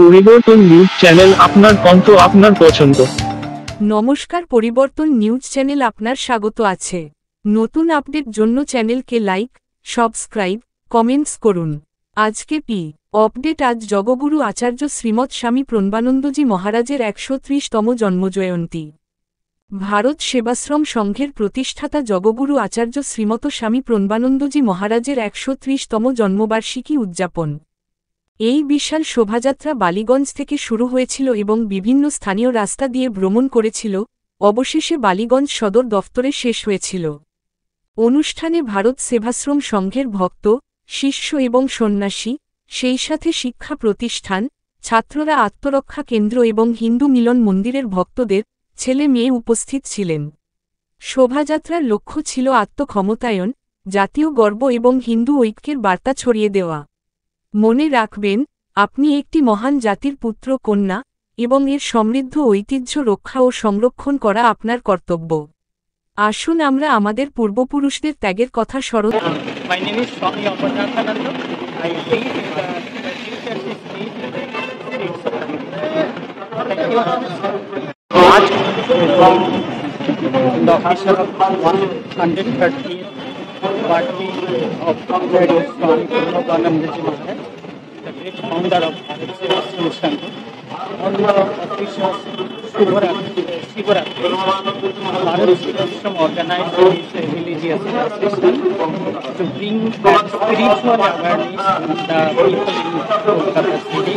পরিবর্তন news channel, আপনার কণ্ঠ, আপনার পছন্দ। নমস্কার, পরিবর্তন নিউজ চ্যানেল আপনার স্বাগত আছে। নতুন আপডেট জন্য চ্যানেলকে লাইক, সাবস্ক্রাইব, কমেন্টস করুন। আজকে আপডেট। আজ জগগুরু আচার্য শ্রীমৎ স্বামী প্রণবানন্দজি মহারাজের ১৩০তম জন্মজয়ন্তী। ভারত সেবাশ্রম সংঘের প্রতিষ্ঠাতা জগগুরু আচার্য শ্রীমত স্বামী প্রণবানন্দজি মহারাজের ১৩০তম জন্মবার্ষিকী উদযাপন। এই বিশাল শোভাযাত্রা বালিগঞ্জ থেকে শুরু হয়েছিল এবং বিভিন্ন স্থানীয় রাস্তা দিয়ে ভ্রমণ করেছিল, অবশেষে বালিগঞ্জ সদর দফতরে শেষ হয়েছিল। অনুষ্ঠানে ভারত সেবাশ্রম সংঘের ভক্ত, শিষ্য এবং সন্ন্যাসী, সেই সাথে শিক্ষা প্রতিষ্ঠান, ছাত্ররা, আত্মরক্ষা কেন্দ্র এবং হিন্দু মিলন মন্দিরের ভক্তদের ছেলে মেয়ে উপস্থিত ছিলেন। শোভাযাত্রার লক্ষ্য ছিল আত্মক্ষমতায়ন, জাতীয় গর্ব এবং হিন্দু ঐক্যের বার্তা ছড়িয়ে দেওয়া। মনে রাখবেন, আপনি একটি মহান জাতির পুত্র কন্যা, এবং এর সমৃদ্ধ ঐতিহ্য রক্ষা ও সংরক্ষণ করা আপনার কর্তব্য। আসুন আমরা আমাদের পূর্বপুরুষদের ত্যাগের কথা স্মরণ করি। The official 130th birthday of Lord Swami Prabhupada Maharaj, the great founder of Bharat Sevashram Sangh. On the auspicious Shivaratri, Bharat Sevashram organized this religious procession to bring that spiritual awareness to the people in Kolkata city.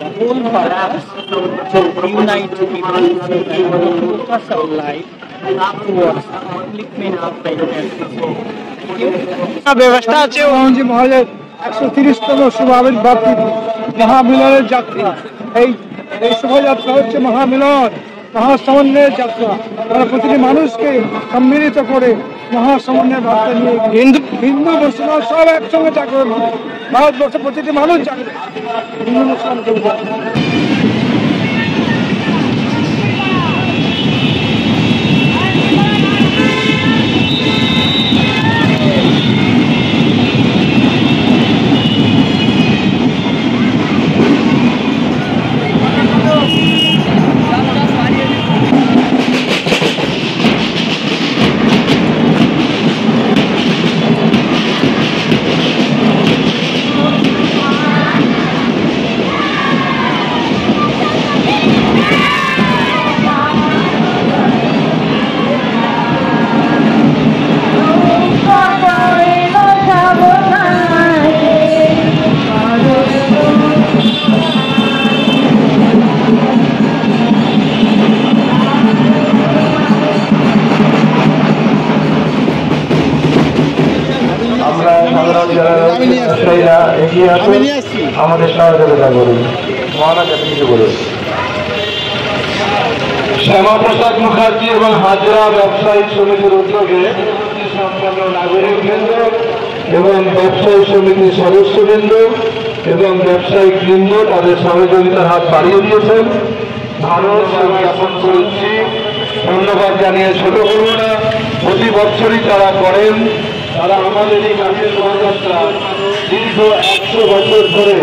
The whole purpose to unite people and focus of life towards upliftment of the entire society. ব্যবস্থা আছে OG মহারাজের ১৩০তম শুভাবির্ভাব মহামিলনের যাত্রা। এই শোভাযাত্রা হচ্ছে মহামিলন, মহাসমন্বয়ের যাত্রা। তারা প্রতিটি মানুষকে সম্মিলিত করে মহাসমন্বয়ের বার্তা নিয়ে হিন্দু মুসলমান সব একসঙ্গে জাগরণ হবে। ভারতবর্ষের প্রতিটি মানুষ জাগবে হিন্দু মুসলমান। আমাদের সহযোগিতা করুন। শ্যামাপ্রসাদ মুখার্জি এবং হাজরা ব্যবসায়ী সমিতির উদ্যোগে সম্পন্ন নাগরিকবৃন্দ এবং ব্যবসায়ী সমিতির সদস্যবৃন্দ এবং ব্যবসায়িক বৃন্দ তাদের সহযোগিতার হাত বাড়িয়ে দিয়েছেন। ভারত জ্ঞাপন করেছি, ধন্যবাদ জানিয়ে ছোট করব না। প্রতি বছরই তারা করেন। তারা আমাদের এই গাছের শোভাযাত্রা দীর্ঘ ১০০ বছর ধরে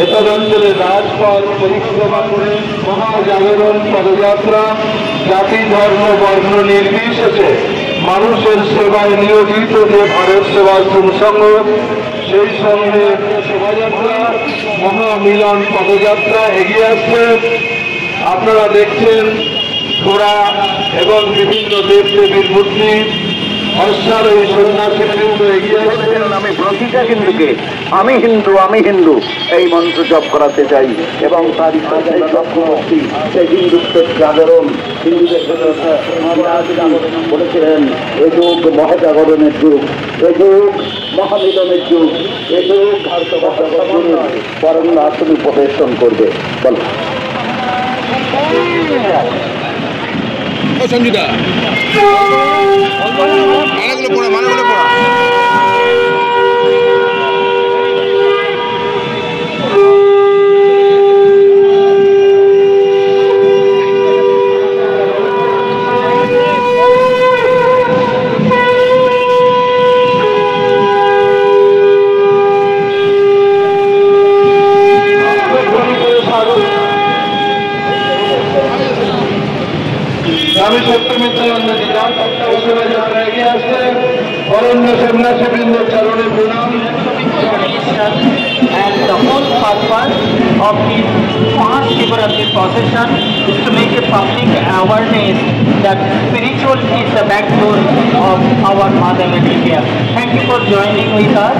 এতদ অঞ্চলের রাজপথ পরিক্রমা করে মহাজাগরণ পদযাত্রা জাতি ধর্ম বর্ণ নির্বিশেষে মানুষের সেবায় নিয়োজিত যে ভারত সেবাশ্রম সংঘ, সেই সঙ্গে শোভাযাত্রা মহামিলন পদযাত্রা এগিয়ে আসছে। আপনারা দেখছেন ঘোড়া এবং বিভিন্ন দেবদেবীর মূর্তি অশ্বার এই সন্ন্যাসীবৃন্দ এগিয়ে আসছেন। আমি প্রতিটা হিন্দুকে আমি হিন্দু আমি হিন্দু এই মন্ত্র জপ করাতে চাই এবং তার লক্ষ্যমূর্তি সেই হিন্দুত্বের জাগরণ। হিন্দুদের বলেছিলেন এ যুগ মহাজাগরণের যুগ, এ যুগ মহামিলনের যুগ, এ যুগ ভারতবর্ষের পরম আসন প্রদর্শন করবে। বল সঞ্জুদা মানাগুলো পড়া স্বামী সত্যমিত্রানন্দ দিলাম তত্ত্বাবধানে যাত্রা এগিয়ে আসছে অরণ্য সন্ন্যাসীবৃন্দ চরণে প্রণাম। And the whole purpose of this fast Shivaratri procession is to make a public awareness that spiritual is the backbone of our Mother India. Thank you for joining with us.